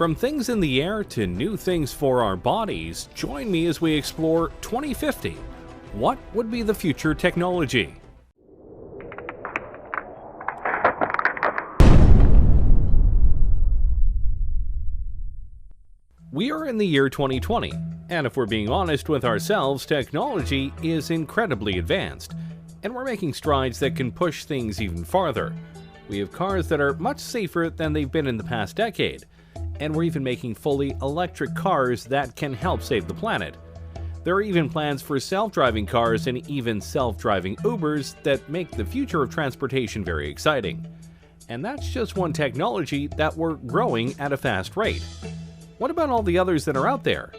From things in the air to new things for our bodies, join me as we explore 2050. What would be the future technology? We are in the year 2020, and if we're being honest with ourselves, technology is incredibly advanced, and we're making strides that can push things even farther. We have cars that are much safer than they've been in the past decade, and we're even making fully electric cars that can help save the planet. There are even plans for self-driving cars and even self-driving Ubers that make the future of transportation very exciting. And that's just one technology that we're growing at a fast rate. What about all the others that are out there?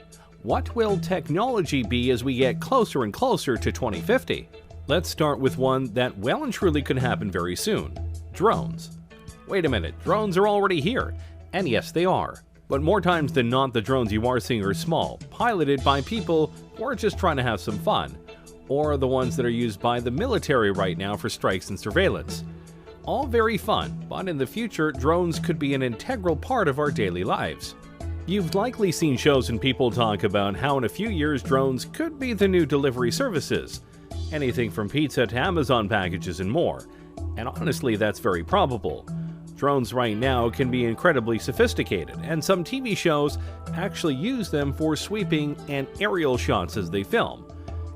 What will technology be as we get closer and closer to 2050? Let's start with one that well and truly could happen very soon: drones. Wait a minute, drones are already here. And yes, they are. But more times than not, the drones you are seeing are small, piloted by people who are just trying to have some fun, or the ones that are used by the military right now for strikes and surveillance. All very fun, but in the future, drones could be an integral part of our daily lives. You've likely seen shows and people talk about how in a few years drones could be the new delivery services. Anything from pizza to Amazon packages and more. And honestly, that's very probable. Drones right now can be incredibly sophisticated, and some TV shows actually use them for sweeping and aerial shots as they film.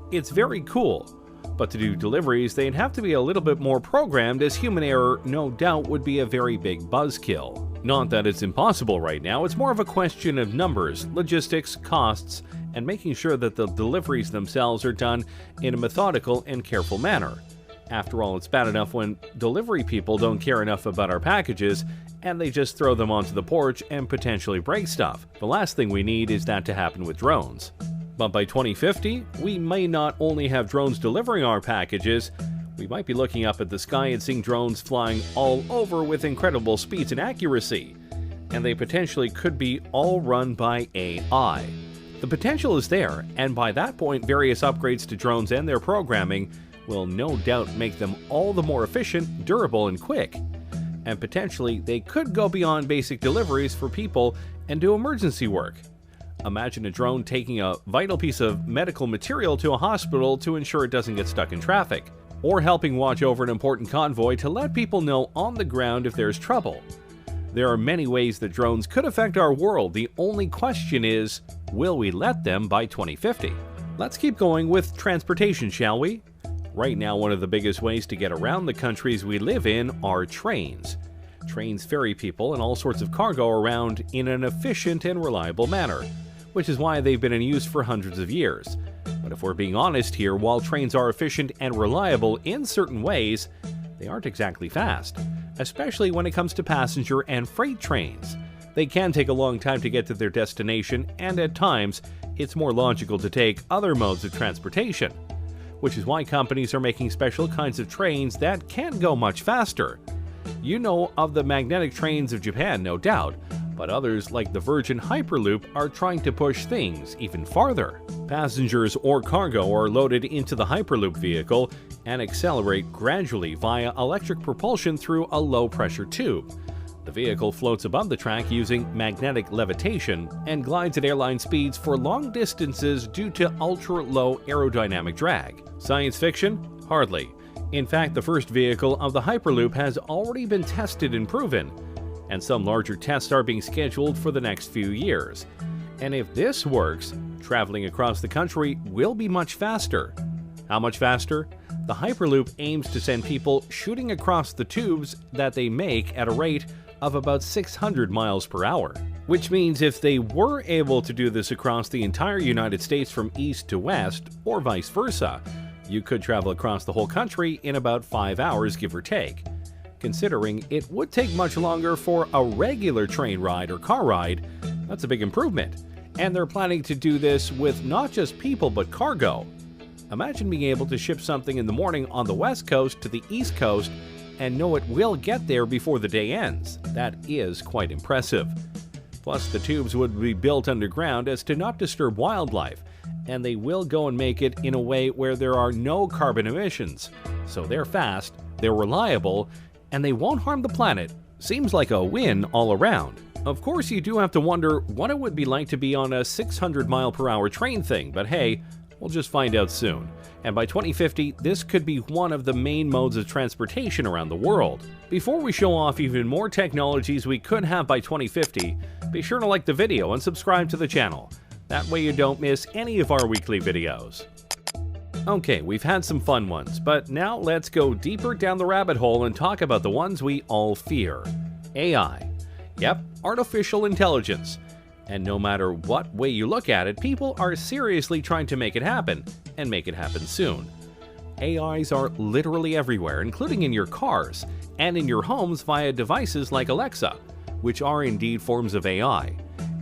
It's very cool, but to do deliveries, they'd have to be a little bit more programmed, as human error no doubt would be a very big buzzkill. Not that it's impossible right now, it's more of a question of numbers, logistics, costs, and making sure that the deliveries themselves are done in a methodical and careful manner. After all, it's bad enough when delivery people don't care enough about our packages and they just throw them onto the porch and potentially break stuff. The last thing we need is that to happen with drones. But by 2050, we may not only have drones delivering our packages, we might be looking up at the sky and seeing drones flying all over with incredible speeds and accuracy. And they potentially could be all run by AI. The potential is there, and by that point, various upgrades to drones and their programming will no doubt make them all the more efficient, durable, and quick. And potentially, they could go beyond basic deliveries for people and do emergency work. Imagine a drone taking a vital piece of medical material to a hospital to ensure it doesn't get stuck in traffic, or helping watch over an important convoy to let people know on the ground if there's trouble. There are many ways that drones could affect our world. The only question is, will we let them by 2050? Let's keep going with transportation, shall we? Right now, one of the biggest ways to get around the countries we live in are trains. Trains ferry people and all sorts of cargo around in an efficient and reliable manner, which is why they've been in use for hundreds of years. But if we're being honest here, while trains are efficient and reliable in certain ways, they aren't exactly fast, especially when it comes to passenger and freight trains. They can take a long time to get to their destination, and at times, it's more logical to take other modes of transportation, which is why companies are making special kinds of trains that can go much faster. You know of the magnetic trains of Japan, no doubt, but others like the Virgin Hyperloop are trying to push things even farther. Passengers or cargo are loaded into the Hyperloop vehicle and accelerate gradually via electric propulsion through a low-pressure tube. The vehicle floats above the track using magnetic levitation and glides at airline speeds for long distances due to ultra-low aerodynamic drag. Science fiction? Hardly. In fact, the first vehicle of the Hyperloop has already been tested and proven, and some larger tests are being scheduled for the next few years. And if this works, traveling across the country will be much faster. How much faster? The Hyperloop aims to send people shooting across the tubes that they make at a rate of about 600 miles per hour. Which means if they were able to do this across the entire United States from east to west, or vice versa, you could travel across the whole country in about 5 hours, give or take. Considering it would take much longer for a regular train ride or car ride, that's a big improvement. And they're planning to do this with not just people but cargo. Imagine being able to ship something in the morning on the West Coast to the East Coast and know it will get there before the day ends. That is quite impressive. Plus, the tubes would be built underground as to not disturb wildlife, and they will go and make it in a way where there are no carbon emissions. So they're fast, they're reliable, and they won't harm the planet. Seems like a win all around. Of course, you do have to wonder what it would be like to be on a 600-mile-per-hour train thing, but hey, we'll just find out soon. And by 2050, this could be one of the main modes of transportation around the world. Before we show off even more technologies we could have by 2050, be sure to like the video and subscribe to the channel. That way you don't miss any of our weekly videos. Okay, we've had some fun ones, but now let's go deeper down the rabbit hole and talk about the ones we all fear. AI. Yep, artificial intelligence. And no matter what way you look at it, people are seriously trying to make it happen, and make it happen soon. AIs are literally everywhere, including in your cars, and in your homes via devices like Alexa, which are indeed forms of AI.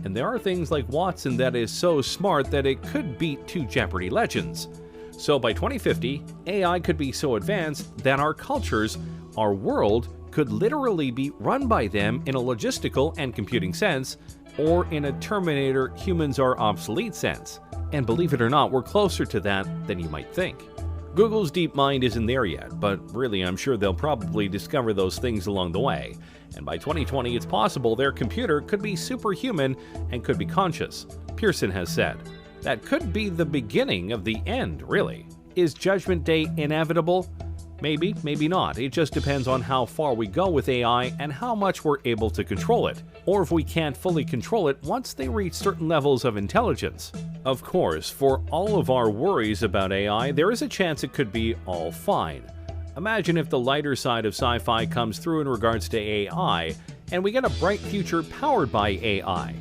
And there are things like Watson that is so smart that it could beat two Jeopardy legends. So by 2050, AI could be so advanced that our cultures, our world, could literally be run by them in a logistical and computing sense, or in a Terminator humans are obsolete sense. And believe it or not, we're closer to that than you might think. Google's DeepMind isn't there yet, but really I'm sure they'll probably discover those things along the way. And by 2020, it's possible their computer could be superhuman and could be conscious, Pearson has said. That could be the beginning of the end, really. Is Judgment Day inevitable? Maybe, maybe not. It just depends on how far we go with AI and how much we're able to control it, or if we can't fully control it once they reach certain levels of intelligence. Of course, for all of our worries about AI, there is a chance it could be all fine. Imagine if the lighter side of sci-fi comes through in regards to AI, and we get a bright future powered by AI.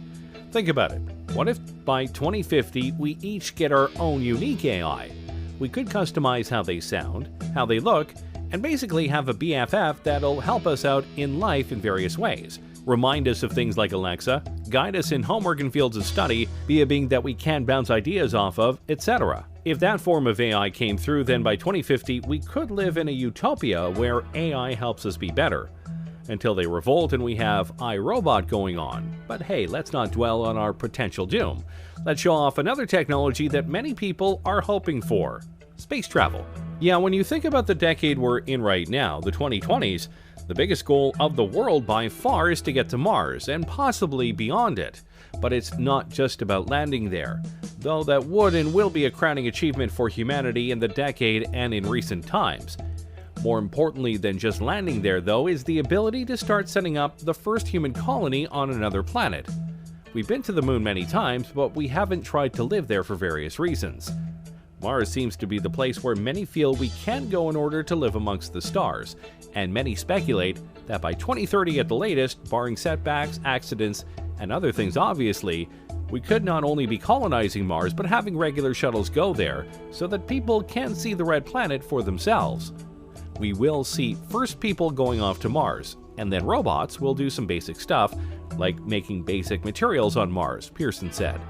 Think about it. What if by 2050 we each get our own unique AI? We could customize how they sound, how they look, and basically have a BFF that'll help us out in life in various ways. Remind us of things like Alexa, guide us in homework and fields of study, be a being that we can bounce ideas off of, etc. If that form of AI came through, then by 2050 we could live in a utopia where AI helps us be better. Until they revolt and we have iRobot going on. But hey, let's not dwell on our potential doom. Let's show off another technology that many people are hoping for: space travel. Yeah, when you think about the decade we're in right now, the 2020s, the biggest goal of the world by far is to get to Mars, and possibly beyond it. But it's not just about landing there, though that would and will be a crowning achievement for humanity in the decade and in recent times. More importantly than just landing there, though, is the ability to start setting up the first human colony on another planet. We've been to the moon many times, but we haven't tried to live there for various reasons. Mars seems to be the place where many feel we can go in order to live amongst the stars, and many speculate that by 2030 at the latest, barring setbacks, accidents, and other things obviously, we could not only be colonizing Mars but having regular shuttles go there so that people can see the red planet for themselves. We will see first people going off to Mars, and then robots will do some basic stuff, like making basic materials on Mars, Pearson said.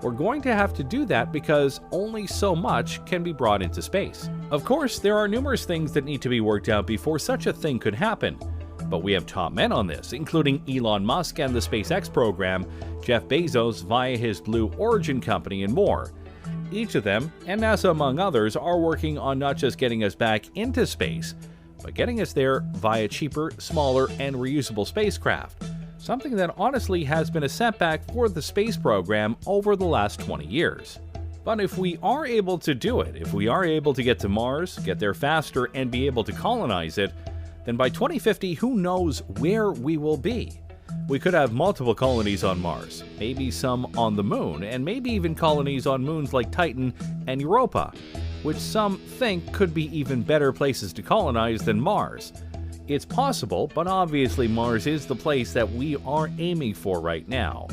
We're going to have to do that because only so much can be brought into space. Of course, there are numerous things that need to be worked out before such a thing could happen. But we have top men on this, including Elon Musk and the SpaceX program, Jeff Bezos via his Blue Origin company, and more. Each of them, and NASA among others, are working on not just getting us back into space, but getting us there via cheaper, smaller, and reusable spacecraft, something that honestly has been a setback for the space program over the last 20 years. But if we are able to do it, if we are able to get to Mars, get there faster, and be able to colonize it, then by 2050, who knows where we will be? We could have multiple colonies on Mars, maybe some on the moon, and maybe even colonies on moons like Titan and Europa, which some think could be even better places to colonize than Mars. It's possible, but obviously Mars is the place that we are aiming for right now.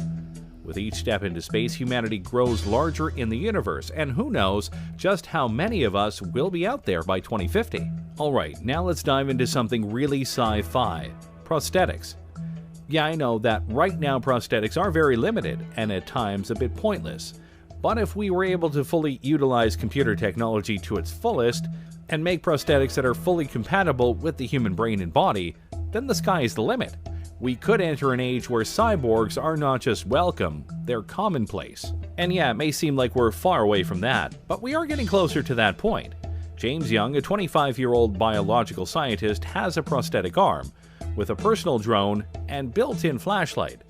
With each step into space, humanity grows larger in the universe, and who knows just how many of us will be out there by 2050. Alright, now let's dive into something really sci-fi: prosthetics. Yeah, I know that right now prosthetics are very limited, and at times a bit pointless. But if we were able to fully utilize computer technology to its fullest, and make prosthetics that are fully compatible with the human brain and body, then the sky is the limit. We could enter an age where cyborgs are not just welcome, they're commonplace. And yeah, it may seem like we're far away from that, but we are getting closer to that point. James Young, a 25-year-old biological scientist, has a prosthetic arm, with a personal drone and built-in flashlight.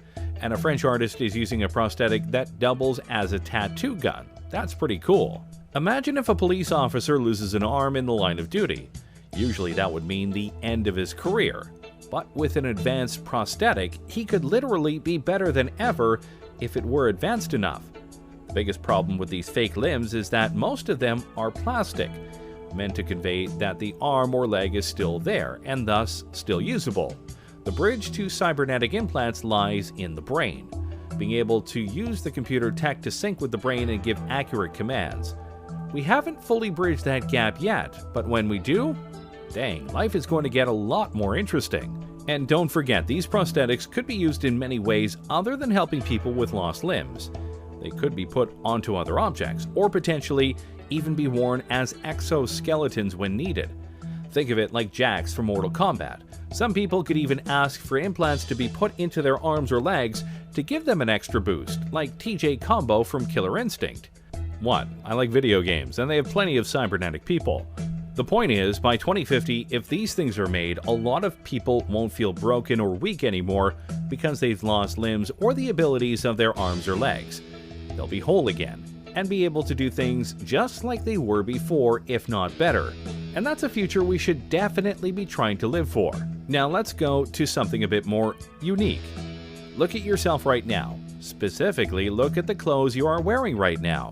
and a French artist is using a prosthetic that doubles as a tattoo gun. That's pretty cool. Imagine if a police officer loses an arm in the line of duty. Usually that would mean the end of his career. But with an advanced prosthetic, he could literally be better than ever if it were advanced enough. The biggest problem with these fake limbs is that most of them are plastic, meant to convey that the arm or leg is still there, and thus still usable. The bridge to cybernetic implants lies in the brain, being able to use the computer tech to sync with the brain and give accurate commands. We haven't fully bridged that gap yet, but when we do, dang, life is going to get a lot more interesting. And don't forget, these prosthetics could be used in many ways other than helping people with lost limbs. They could be put onto other objects, or potentially even be worn as exoskeletons when needed. Think of it like Jax from Mortal Kombat. Some people could even ask for implants to be put into their arms or legs to give them an extra boost, like TJ Combo from Killer Instinct. 1. I like video games, and they have plenty of cybernetic people. The point is, by 2050, if these things are made, a lot of people won't feel broken or weak anymore because they've lost limbs or the abilities of their arms or legs. They'll be whole again, and be able to do things just like they were before, if not better. And that's a future we should definitely be trying to live for. Now let's go to something a bit more unique. Look at yourself right now. Specifically, look at the clothes you are wearing right now.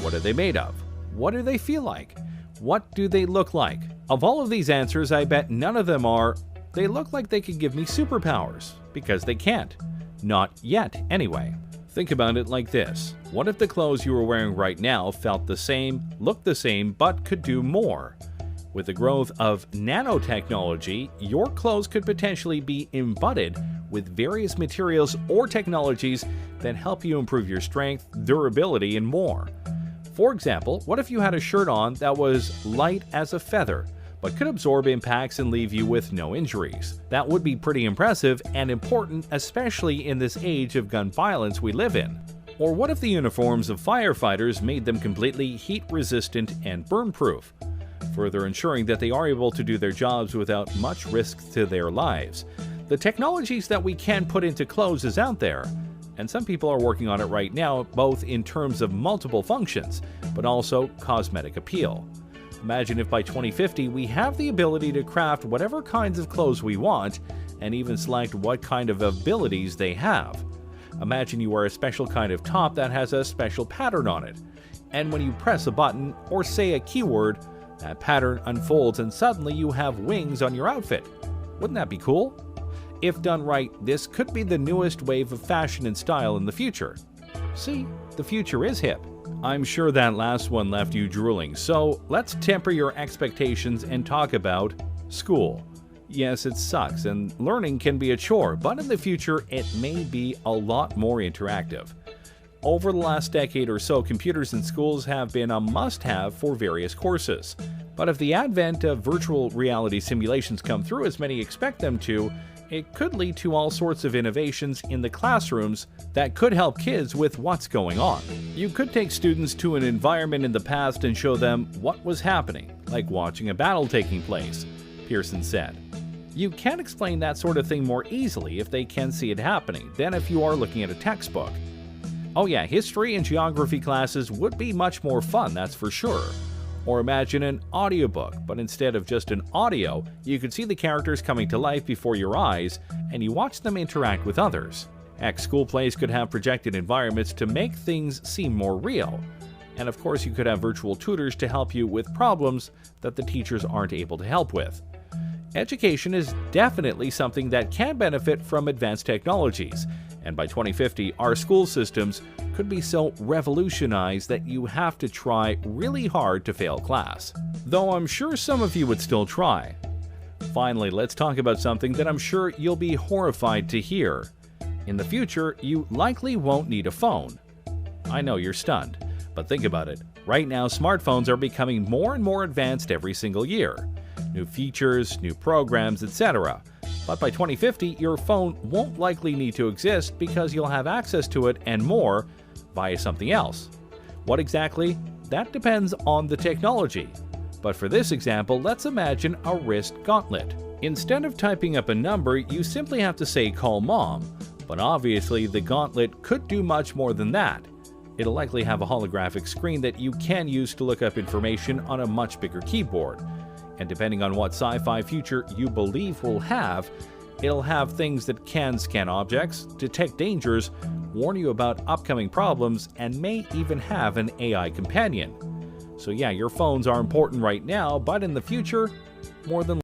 What are they made of? What do they feel like? What do they look like? Of all of these answers, I bet none of them are, they look like they could give me superpowers, because they can't. Not yet, anyway. Think about it like this. What if the clothes you are wearing right now felt the same, looked the same, but could do more? With the growth of nanotechnology, your clothes could potentially be embodied with various materials or technologies that help you improve your strength, durability, and more. For example, what if you had a shirt on that was light as a feather, but could absorb impacts and leave you with no injuries? That would be pretty impressive and important, especially in this age of gun violence we live in. Or what if the uniforms of firefighters made them completely heat-resistant and burn-proof, further ensuring that they are able to do their jobs without much risk to their lives? The technologies that we can put into clothes is out there, and some people are working on it right now, both in terms of multiple functions, but also cosmetic appeal. Imagine if by 2050 we have the ability to craft whatever kinds of clothes we want, and even select what kind of abilities they have. Imagine you wear a special kind of top that has a special pattern on it, and when you press a button or say a keyword, that pattern unfolds and suddenly you have wings on your outfit. Wouldn't that be cool? If done right, this could be the newest wave of fashion and style in the future. See, the future is hip. I'm sure that last one left you drooling, so let's temper your expectations and talk about school. Yes, it sucks, and learning can be a chore, but in the future it may be a lot more interactive. Over the last decade or so, computers in schools have been a must-have for various courses. But if the advent of virtual reality simulations come through as many expect them to, it could lead to all sorts of innovations in the classrooms that could help kids with what's going on. You could take students to an environment in the past and show them what was happening, like watching a battle taking place, Pearson said. You can explain that sort of thing more easily if they can see it happening than if you are looking at a textbook. Oh yeah, history and geography classes would be much more fun, that's for sure. Or imagine an audiobook, but instead of just an audio, you could see the characters coming to life before your eyes, and you watch them interact with others. Heck, school plays could have projected environments to make things seem more real. And of course, you could have virtual tutors to help you with problems that the teachers aren't able to help with. Education is definitely something that can benefit from advanced technologies, and by 2050, our school systems could be so revolutionized that you have to try really hard to fail class. Though I'm sure some of you would still try. Finally, let's talk about something that I'm sure you'll be horrified to hear. In the future, you likely won't need a phone. I know you're stunned, but think about it. Right now, smartphones are becoming more and more advanced every single year. New features, new programs, etc. But by 2050, your phone won't likely need to exist because you'll have access to it and more via something else. What exactly? That depends on the technology. But for this example, let's imagine a wrist gauntlet. Instead of typing up a number, you simply have to say "call mom," But obviously, the Gauntlet could do much more than that. It'll likely have a holographic screen that you can use to look up information on a much bigger keyboard. And depending on what sci-fi future you believe will have, it'll have things that can scan objects, detect dangers, warn you about upcoming problems, and may even have an AI companion. So yeah, your phones are important right now, but in the future, more than